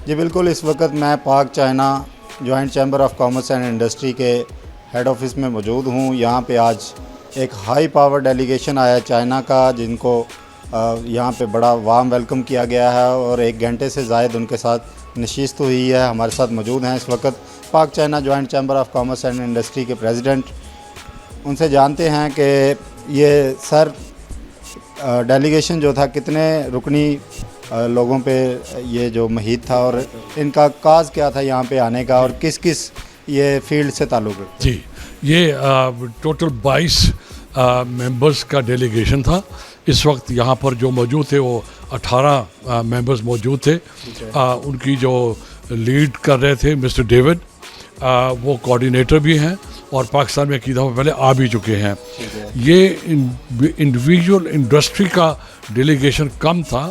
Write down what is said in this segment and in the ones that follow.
جی بالکل، اس وقت میں پاک China joint chamber of commerce and industry کے ہیڈ آفس میں موجود ہوں. یہاں پہ آج ایک ہائی پاور ڈیلیگیشن آیا چائنا کا، جن کو یہاں پہ بڑا وارم ویلکم کیا گیا ہے اور 1 گھنٹے سے زائد ان کے ساتھ نشست ہوئی ہے. ہمارے ساتھ موجود ہیں اس وقت پاک China joint chamber of commerce and industry کے پریزیڈنٹ. ان سے جانتے ہیں کہ یہ سر ڈیلیگیشن جو تھا کتنے رکنی لوگوں پہ یہ جو محیط تھا، اور ان کا کاز کیا تھا یہاں پہ آنے کا، اور کس کس یہ فیلڈ سے تعلق ہے. جی، یہ ٹوٹل 22 ممبرس کا ڈیلیگیشن تھا. اس وقت یہاں پر جو موجود تھے وہ 18 ممبرس موجود تھے. ان کی جو لیڈ کر رہے تھے مسٹر ڈیوڈ، وہ کوآرڈینیٹر بھی ہیں اور پاکستان میں کئی دفعہ پہلے آ بھی چکے ہیں. یہ انڈیویجول انڈسٹری کا ڈیلیگیشن کم تھا.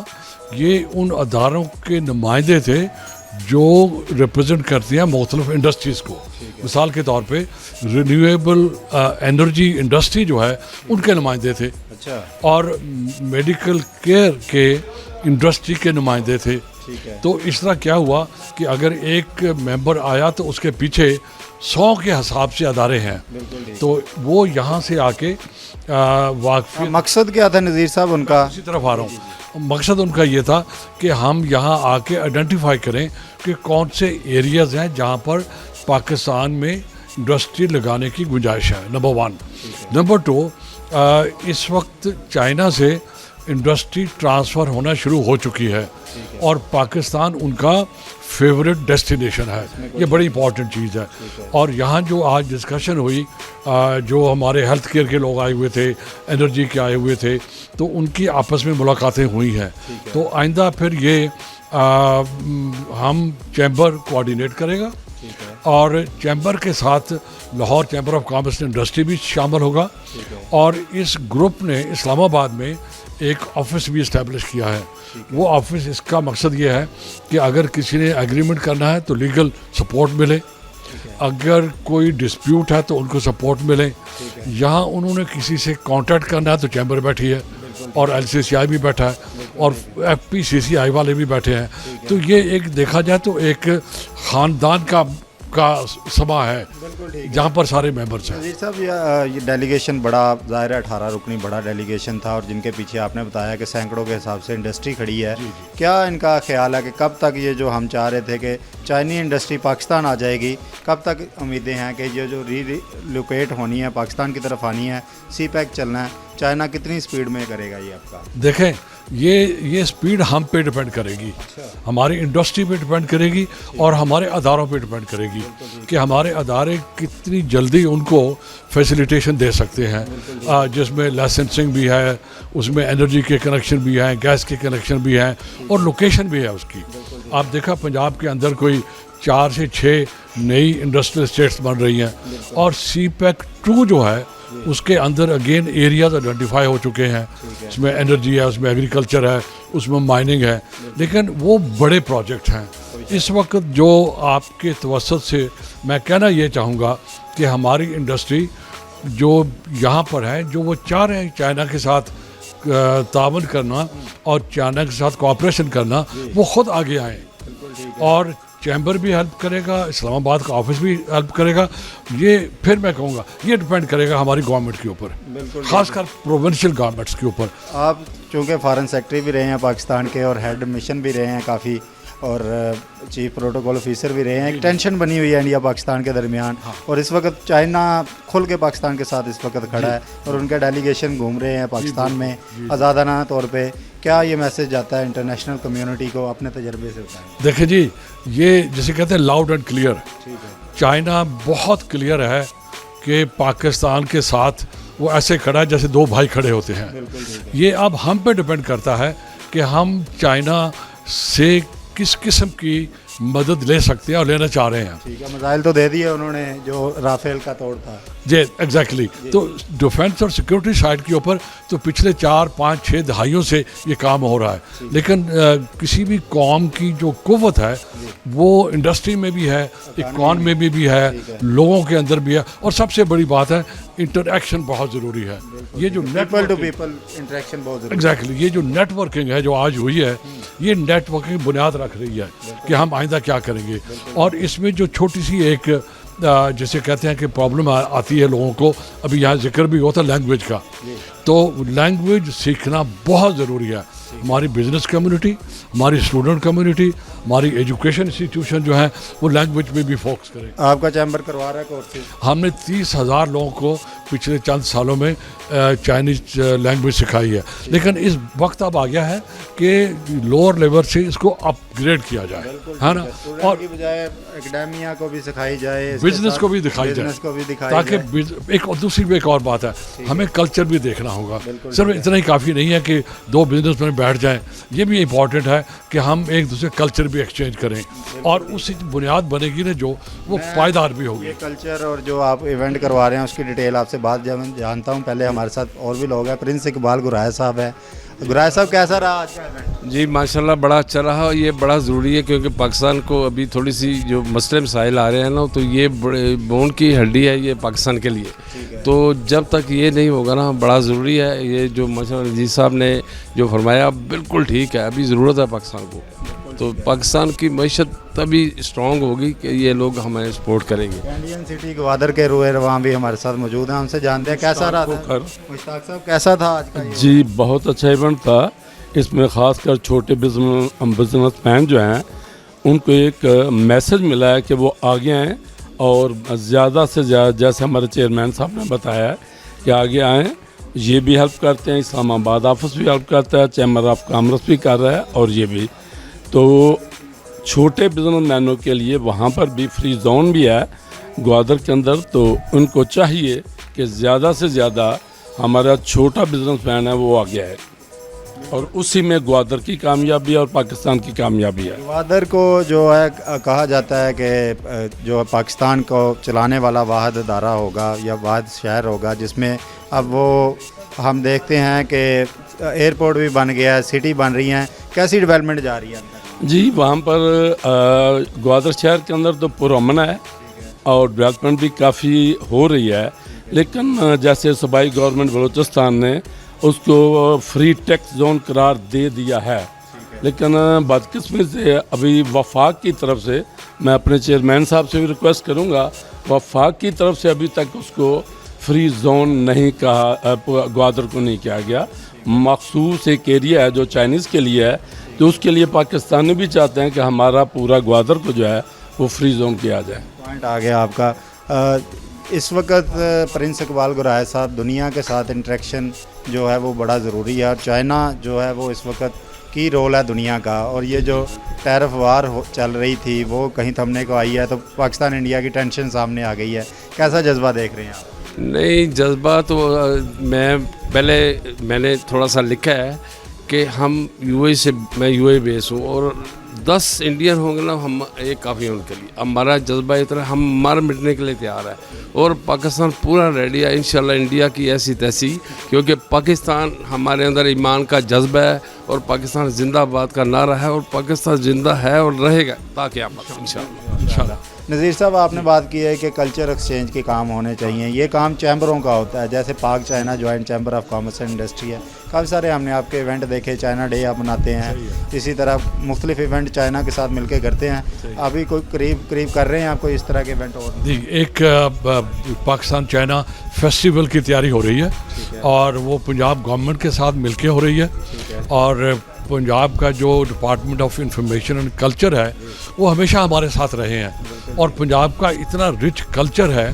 یہ ان اداروں کے نمائندے تھے جو ریپرزینٹ کرتے ہیں مختلف انڈسٹریز کو. مثال کے طور پہ رینیویبل انرجی انڈسٹری جو ہے ان کے نمائندے تھے، اور میڈیکل کیئر کے انڈسٹری کے نمائندے تھے. تو اس طرح کیا ہوا کہ اگر ایک ممبر آیا تو اس کے پیچھے 100 کے حساب سے ادارے ہیں. تو وہ یہاں سے آ کے واقفی. مقصد کیا تھا نذیر صاحب ان کا؟ اسی طرف آ رہا ہوں. مقصد ان کا یہ تھا کہ ہم یہاں آ کے آئیڈینٹیفائی کریں کہ کون سے ایریاز ہیں جہاں پر پاکستان میں انڈسٹری لگانے کی گنجائش ہے. نمبر 1. نمبر 2، اس وقت چائنا سے انڈسٹری ٹرانسفر ہونا شروع ہو چکی ہے اور پاکستان ان کا فیوریٹ ڈیسٹینیشن ہے. یہ بڑی امپورٹنٹ چیز ہے. اور یہاں جو آج ڈسکشن ہوئی، جو ہمارے ہیلتھ کیئر کے لوگ آئے ہوئے تھے، انرجی کے آئے ہوئے تھے، تو ان کی آپس میں ملاقاتیں ہوئی ہیں. تو آئندہ پھر یہ ہم چیمبر کوآرڈینیٹ کرے گا، اور چیمبر کے ساتھ Lahore chamber of commerce and industry بھی شامل ہوگا. اور اس گروپ نے اسلام آباد میں ایک آفس بھی اسٹیبلش کیا ہے. وہ آفس، اس کا مقصد یہ ہے کہ اگر کسی نے ایگریمنٹ کرنا ہے تو لیگل سپورٹ ملے، اگر کوئی ڈسپیوٹ ہے تو ان کو سپورٹ ملے. یہاں انہوں نے کسی سے کانٹیکٹ کرنا ہے تو چیمبر بیٹھی ہے، اور LCCI بھی بیٹھا ہے، اور FPCCI والے بھی بیٹھے ہیں. تو یہ ایک دیکھا جائے تو ایک خاندان کا سما ہے جہاں پر سارے ممبرس ہیں. نذیر صاحب، یہ ڈیلیگیشن بڑا ظاہر ہے 18 رکنی بڑا ڈیلیگیشن تھا، اور جن کے پیچھے آپ نے بتایا کہ سینکڑوں کے حساب سے انڈسٹری کھڑی ہے. کیا ان کا خیال ہے کہ کب تک یہ جو ہم چاہ رہے تھے کہ چائنی انڈسٹری پاکستان آ جائے گی، کب تک امیدیں ہیں کہ یہ جو ریلوکیٹ ہونی ہے پاکستان کی طرف آنی ہے، سی پیک چلنا ہے، چائنا کتنی سپیڈ میں کرے گا یہ آپ کا؟ دیکھیں، یہ سپیڈ ہم پہ ڈیپینڈ کرے گی، ہماری انڈسٹری پہ ڈیپینڈ کرے گی، اور ہمارے اداروں پہ ڈیپینڈ کرے گی کہ ہمارے ادارے کتنی جلدی ان کو فیسیلیٹیشن دے سکتے ہیں، جس میں لائسنسنگ بھی ہے، اس میں انرجی کے کنیکشن بھی ہیں، گیس کے کنیکشن بھی ہیں، اور لوکیشن بھی ہے اس کی. آپ دیکھا پنجاب کے اندر کوئی 4 سے 6 نئی انڈسٹریل اسٹیٹس بن رہی ہیں، اور سی پیک 2 جو ہے اس کے اندر اگین ایریاز آئیڈینٹیفائی ہو چکے ہیں. اس میں انرجی ہے، اس میں ایگریکلچر ہے، اس میں مائننگ ہے، لیکن وہ بڑے پروجیکٹ ہیں. اس وقت جو آپ کے توسط سے میں کہنا یہ چاہوں گا کہ ہماری انڈسٹری جو یہاں پر ہے، جو وہ چاہ رہے ہیں چائنا کے ساتھ تعاون کرنا اور چائنا کے ساتھ کوآپریشن کرنا، وہ خود آگے آئیں. اور چیمبر بھی ہیلپ کرے گا، اسلام آباد کا آفس بھی ہیلپ کرے گا. یہ پھر میں کہوں گا یہ ڈیپینڈ کرے گا ہماری گورنمنٹ کے اوپر، خاص کر پروونشل گورنمنٹس کے اوپر. آپ چونکہ فارن سیکٹری بھی رہے ہیں پاکستان کے، اور ہیڈ مشن بھی رہے ہیں کافی، اور چیف پروٹوکول آفیسر بھی رہے ہیں. ایک ٹینشن بنی ہوئی ہے انڈیا پاکستان کے درمیان، اور اس وقت چائنا کھل کے پاکستان کے ساتھ اس وقت کھڑا ہے، اور ان کے ڈیلیگیشن گھوم رہے ہیں پاکستان میں آزادانہ طور پہ. کیا یہ میسج جاتا ہے انٹرنیشنل کمیونٹی کو؟ اپنے تجربے سے بتائیں. دیکھیں جی، یہ جسے کہتے ہیں لاؤڈ اینڈ کلیئر. چائنا بہت کلیئر ہے کہ پاکستان کے ساتھ وہ ایسے کھڑا ہے جیسے 2 بھائی کھڑے ہوتے ہیں. یہ اب ہم پہ ڈیپینڈ کرتا ہے کہ ہم چائنا سے کس قسم کی مدد لے سکتے ہیں اور لینا چاہ رہے ہیں. ٹھیک ہے، میزائل تو دے دیے انہوں نے جو رافیل کا توڑ تھا. جی ایگزیکٹلی. تو ڈیفینس اور سیکورٹی سائڈ کے اوپر تو پچھلے 4 5 6 دہائیوں سے یہ کام ہو رہا ہے. لیکن کسی بھی قوم کی جو قوت ہے وہ انڈسٹری میں بھی ہے، اکانومی میں بھی ہے، لوگوں کے اندر بھی ہے، اور سب سے بڑی بات ہے انٹریکشن بہت ضروری ہے. یہ جو پیپل ٹو پیپل انٹریکشن بہت ضروری ہے. ایگزیکٹلی. یہ جو نیٹ ورکنگ ہے جو آج ہوئی ہے، یہ نیٹ ورکنگ بنیاد رکھ رہی ہے کہ ہم آئندہ کیا کریں گے. اور اس میں جو چھوٹی سی ایک جسے کہتے ہیں کہ پرابلم آتی ہے لوگوں کو, ابھی یہاں ذکر بھی ہوتا ہے لینگویج کا, تو لینگویج سیکھنا بہت ضروری ہے. ہماری بزنس کمیونٹی, ہماری اسٹوڈنٹ کمیونٹی, ہماری ایجوکیشن انسٹیٹیوشن جو ہیں وہ لینگویج پہ بھی فوکس کریں. آپ کا چیمبر کروا رہا ہے کورسز؟ ہم نے 30,000 لوگوں کو پچھلے چند سالوں میں چائنیز لینگویج سکھائی ہے, لیکن اس وقت اب آ گیا ہے کہ لوور لیول سے اس کو اپ گریڈ کیا جائے, ہے نا, اور کی بجائے اکیڈیمیا کو بھی سکھائی جائے, بزنس کو بھی دکھائی جائے, بزنس کو بھی دکھائی تاکہ جائے. ایک اور دوسری بھی ایک اور بات ہے, ہمیں کلچر بھی دیکھنا ہوگا. صرف اتنا ہی کافی نہیں ہے کہ دو بزنس مین بیٹھ جائیں, یہ بھی امپورٹنٹ ہے کہ ہم ایک دوسرے کلچر بھی ایکسچینج کریں, اور اس بنیاد بنے گی نا جو وہ پائیدار بھی ہوگی. یہ کلچر اور جو آپ ایونٹ کروا رہے ہیں اس کی ڈیٹیل آپ سے بات جانتا ہوں. پہلے ہمارے ساتھ اور بھی لوگ ہیں. پرنس اقبال گرائے صاحب ہیں. گرائے صاحب کیسا رہا آج کا ایونٹ؟ جی ماشاءاللہ بڑا اچھا رہا. یہ بڑا ضروری ہے کیونکہ پاکستان کو ابھی تھوڑی سی جو مسئلے مسائل آ رہے ہیں نا, تو یہ بون کی ہڈی ہے یہ پاکستان کے لیے. تو جب تک یہ نہیں ہوگا نا, بڑا ضروری ہے. یہ جو ماشاءاللہ عزیز صاحب نے جو فرمایا بالکل ٹھیک ہے, ابھی ضرورت ہے پاکستان کو. تو پاکستان کی معیشت تبھی اسٹرانگ ہوگی کہ یہ لوگ ہمیں سپورٹ کریں گے. انڈین سٹی گوادر کے روئے رواں بھی ہمارے ساتھ موجود ہیں, ہم سے جانتے ہیں کیسا رہا تھا. مشتاق صاحب کیسا تھا آج کا؟ جی بہت اچھا ایونٹ تھا. اس میں خاص کر چھوٹے بزنس مین جو ہیں ان کو ایک میسج ملا ہے کہ وہ آگے آئیں اور زیادہ سے زیادہ, جیسے ہمارے چیئرمین صاحب نے بتایا ہے کہ آگے آئیں. یہ بھی ہیلپ کرتے ہیں, اسلام آباد آفس بھی ہیلپ کرتا ہے, چیمبر آف کامرس بھی کر رہا ہے, اور یہ بھی. تو چھوٹے بزنس مینوں کے لیے وہاں پر بھی فری زون بھی ہے گوادر کے اندر. تو ان کو چاہیے کہ زیادہ سے زیادہ ہمارا چھوٹا بزنس مین ہے وہ آگے آئے, اور اسی میں گوادر کی کامیابی اور پاکستان کی کامیابی ہے. گوادر کو جو ہے کہا جاتا ہے کہ جو پاکستان کو چلانے والا واحد ادارہ ہوگا یا واحد شہر ہوگا جس میں اب وہ ہم دیکھتے ہیں کہ ایئرپورٹ بھی بن گیا ہے, سٹی بن رہی ہیں. کیسی ڈیولپمنٹ جا رہی ہے؟ جی وہاں پر گوادر شہر کے اندر تو پرامن ہے اور ڈیولپمنٹ بھی کافی ہو رہی ہے, لیکن جیسے صوبائی گورنمنٹ بلوچستان نے اس کو فری ٹیکس زون قرار دے دیا ہے, لیکن بدقسمتی سے ابھی وفاق کی طرف سے, میں اپنے چیئرمین صاحب سے بھی ریکویسٹ کروں گا, وفاق کی طرف سے ابھی تک اس کو فری زون نہیں کہا, گوادر کو نہیں کیا گیا. مخصوص ایک ایریا ہے جو چائنیز کے لیے ہے, تو اس کے لیے پاکستانی بھی چاہتے ہیں کہ ہمارا پورا گوادر کو جو ہے وہ فری زون کیا جائے. پوائنٹ آ گیا آپ کا. اس وقت پرنس اقبال گرائے صاحب دنیا کے ساتھ انٹریکشن جو ہے وہ بڑا ضروری ہے, اور چائنا جو ہے وہ اس وقت کی رول ہے دنیا کا, اور یہ جو ٹیرف وار چل رہی تھی وہ کہیں تھمنے کو آئی ہے, تو پاکستان انڈیا کی ٹینشن سامنے آ گئی ہے. کیسا جذبہ دیکھ رہے ہیں آپ؟ نہیں جذبہ تو میں نے تھوڑا سا لکھا ہے کہ ہم میں یو اے بیس ہوں, اور 10 انڈین ہوں گے نا, ہم ایک کافی ان کے لیے. ہمارا جذبہ اتنا, ہم مار مٹنے کے لیے تیار ہے, اور پاکستان پورا ریڈی ہے انشاءاللہ انڈیا کی ایسی تیسی, کیونکہ پاکستان ہمارے اندر ایمان کا جذبہ ہے, اور پاکستان زندہ آباد کا نعرہ ہے, اور پاکستان زندہ ہے اور رہے گا تاکہ آپ انشاءاللہ. نذیر صاحب آپ نے بات کی ہے کہ کلچر ایکسچینج کے کام ہونے چاہیے. یہ کام چیمبروں کا ہوتا ہے, جیسے پاک China joint chamber of commerce and industry ہے. کافی سارے ہم نے آپ کے ایونٹ دیکھے, چائنا ڈے آپ مناتے ہیں, اسی طرح مختلف ایونٹ چائنا کے ساتھ مل کے کرتے ہیں. ابھی کوئی قریب کر رہے ہیں آپ کو اس طرح کے ایونٹ؟ اور جی ایک پاکستان چائنا فیسٹیول کی تیاری ہو رہی ہے, اور وہ پنجاب گورنمنٹ کے ساتھ مل کے ہو رہی ہے, اور پنجاب کا جو department of information and culture ہے وہ ہمیشہ ہمارے ساتھ رہے ہیں, اور پنجاب کا اتنا رچ کلچر ہے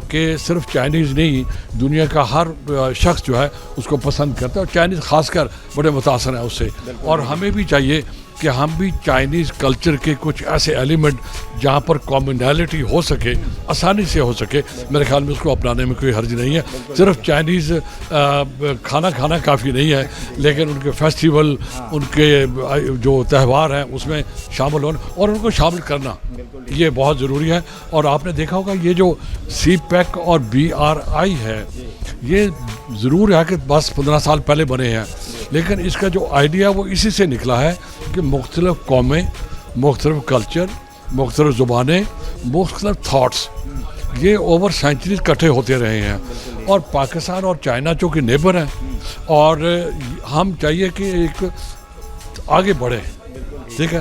کہ صرف چائنیز نہیں, دنیا کا ہر شخص جو ہے اس کو پسند کرتا ہے, اور چائنیز خاص کر بڑے متاثر ہیں اس سے. اور ہمیں بھی چاہیے کہ ہم بھی چائنیز کلچر کے کچھ ایسے ایلیمنٹ جہاں پر کامنالٹی ہو سکے, آسانی سے ہو سکے, میرے خیال میں اس کو اپنانے میں کوئی حرج نہیں ہے. صرف چائنیز کھانا کھانا کافی نہیں ہے, لیکن ان کے فیسٹیول, ان کے جو تہوار ہیں اس میں شامل ہونا اور ان کو شامل کرنا یہ بہت ضروری ہے. اور آپ نے دیکھا ہوگا یہ جو سی پیک اور BRI ہے, یہ ضرور ہے کہ بس 15 سال پہلے بنے ہیں, لیکن اس کا جو آئیڈیا وہ اسی سے نکلا ہے کہ مختلف قومیں, مختلف کلچر, مختلف زبانیں, مختلف تھاٹس, یہ اوور سینچریز کٹھے ہوتے رہے ہیں. اور پاکستان اور چائنا چونکہ نیبر ہیں, اور ہم چاہیے کہ ایک آگے بڑھے, ٹھیک ہے,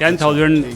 10,000,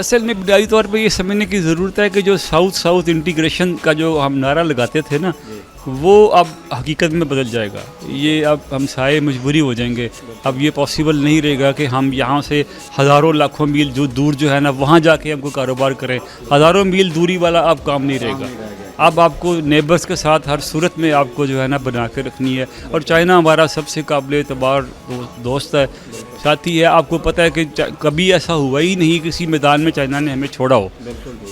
اصل میں بنیادی طور پہ یہ سمجھنے کی ضرورت ہے کہ جو ساؤتھ انٹیگریشن کا جو ہم نعرہ لگاتے تھے نا وہ اب حقیقت میں بدل جائے گا. یہ اب ہم سائے مجبوری ہو جائیں گے. اب یہ پاسبل نہیں رہے گا کہ ہم یہاں سے ہزاروں لاکھوں میل جو دور جو ہے نا وہاں جا کے ہم کو کاروبار کریں. ہزاروں میل دوری والا اب کام نہیں رہے گا. اب آپ کو نیبرس کے ساتھ ہر صورت میں آپ کو جو ہے نا بنا کے رکھنی ہے. اور چائنا ہمارا سب سے قابل اعتبار دوست ہے, ساتھی ہے. آپ کو پتہ ہے کہ کبھی ایسا ہوا ہی نہیں کسی میدان میں چائنا نے ہمیں چھوڑا ہو.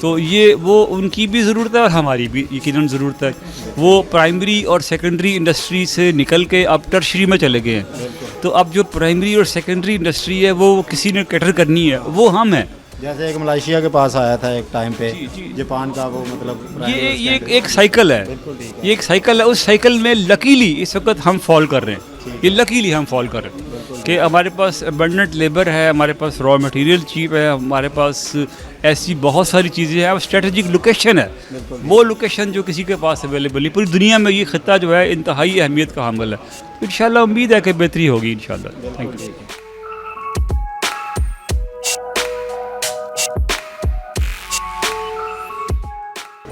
تو یہ وہ ان کی بھی ضرورت ہے اور ہماری بھی یقیناً ضرورت ہے. وہ پرائمری اور سیکنڈری انڈسٹری سے نکل کے اب ٹرشری میں چلے گئے ہیں. تو اب جو پرائمری اور سیکنڈری انڈسٹری ہے وہ کسی نے کیٹر کرنی ہے, وہ ہم ہیں. جیسے ایک ملائیشیا کے پاس آیا تھا ایک ٹائم پہ, جاپان کا وہ مطلب یہ ایک سائیکل ہے. یہ ایک سائیکل ہے. اس سائیکل میں لکیلی اس وقت ہم فال کر رہے ہیں. یہ لکیلی ہم فال کر رہے ہیں کہ ہمارے پاس ابنڈنٹ لیبر ہے, ہمارے پاس را مٹیریل چیپ ہے, ہمارے پاس ایسی بہت ساری چیزیں ہیں. اب اسٹریٹجک لوکیشن ہے, وہ لوکیشن جو کسی کے پاس اویلیبل ہے. پوری دنیا میں یہ خطہ جو ہے انتہائی اہمیت کا حامل ہے. انشاءاللہ امید ہے کہ بہتری ہوگی انشاءاللہ. Thank you.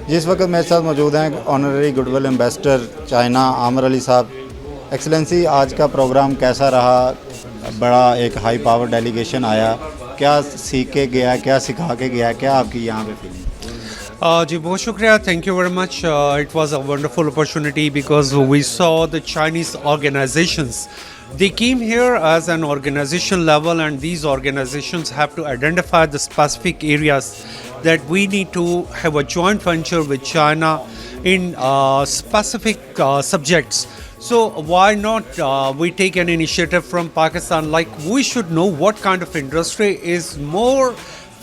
جس وقت میرے ساتھ موجود ہیں honorary goodwill ambassador China Aamir Ali صاحب. ایکسلنسی, آج کا پروگرام کیسا رہا؟ بڑا ایک ہائی پاور ڈیلیگیشن آیا, کیا سیکھ کے گیا, کیا سکھا کے گیا, کیا آپ کی یہاں پہ فیلنگ؟ جی بہت شکریہ, thank you very much. It was a wonderful opportunity because we saw the Chinese organizations. They came here as an organization level, and these organizations have to identify the specific areas that we need to have a joint venture with China in specific subjects. So why not we take an initiative from Pakistan? Like, we should know what kind of industry is more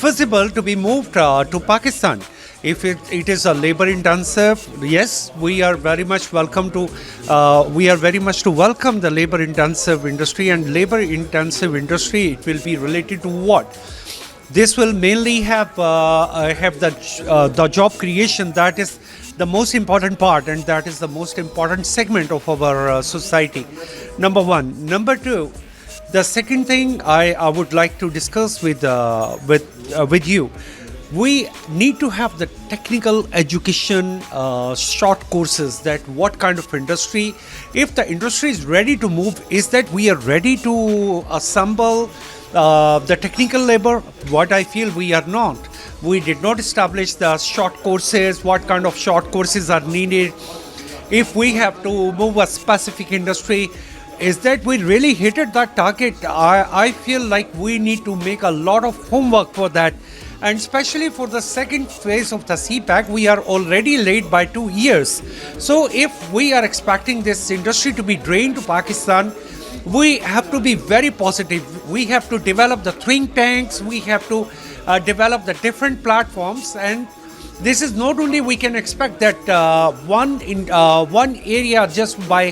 feasible to be moved to Pakistan. If it is a labor intensive, yes, we are very much to welcome the labor intensive industry. And labor intensive industry, it will be related to what? This will mainly have the job creation. That is the most important part, and that is the most important segment of our society. Number one. Number two, the second thing I would like to discuss with you. We need to have the technical education short courses, that what kind of industry, if the industry is ready to move, is that we are ready to assemble the technical labor. What I feel we are not. We did not establish the short courses, what kind of short courses are needed. If we have to move a specific industry, is that we really hit that target? I feel like we need to make a lot of homework for that. And especially for the second phase of the CPEC, we are already late by 2 years. So if we are expecting this industry to be drained to Pakistan, we have to be very positive. We have to develop the think tanks. We have to develop the different platforms. And this is not only we can expect that one area just by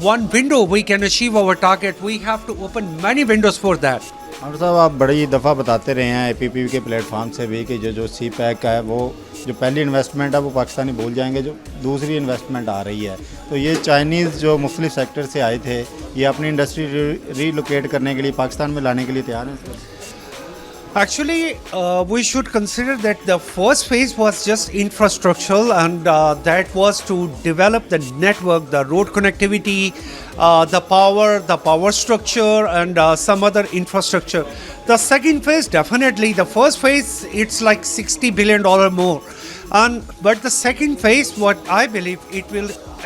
one window we can achieve our target. We have to open many windows for that. عامر صاحب, آپ بڑی دفعہ بتاتے رہے ہیں اے پی پی کے plate form سے بھی کہ جو سی پیک کا ہے, وہ جو پہلی انویسٹمنٹ ہے وہ پاکستانی بھول جائیں گے, جو دوسری انویسٹمنٹ آ رہی ہے. تو یہ چائنیز جو مختلف سیکٹر سے آئے تھے, یہ اپنی انڈسٹری ری لوکیٹ کرنے کے لیے پاکستان میں لانے کے لیے تیار ہیں؟ Actually, we should consider that the first phase was just infrastructural, and that was to develop the network, the road connectivity, the power structure, and some other infrastructure. The second phase, definitely, the first phase, it's like $60 billion more. But the second phase, what I believe,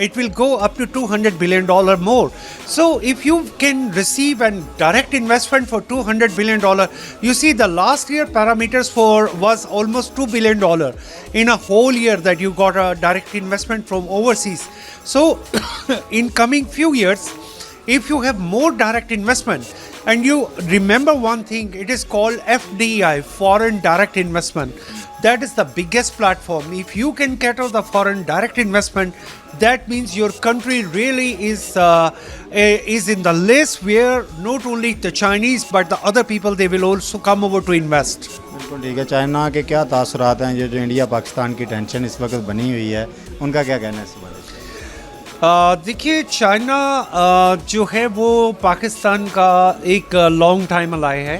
it will go up to $200 billion more. So if you can receive a direct investment for $200 billion, you see the last year parameters was almost $2 billion in a whole year that you got a direct investment from overseas. So in coming few years, if you have more direct investment, and you remember one thing, it is called FDI, foreign direct investment. That is the biggest platform. If you can cater the foreign direct investment, that means your country really is in the list where not only the Chinese but the other people, they will also come over to invest. بالکل ٹھیک ہے. China کے کیا تاثرات ہیں جو India Pakistan کی tension اس وقت بنی ہوئی ہے, ان کا کیا کہنا ہے اس بارے میں؟ دیکھیے, چائنا جو ہے وہ پاکستان کا ایک لانگ ٹائم الائی ہے.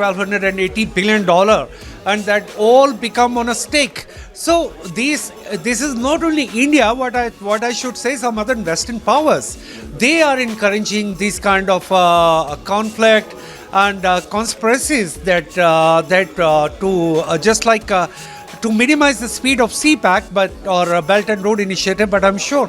$1280 billion and that all become on a stake. So this is not only India, what I should say, some other Western powers, they are encouraging this kind of conflict and conspiracies that to just like to minimize the speed of CPAC or Belt and Road Initiative, but I'm sure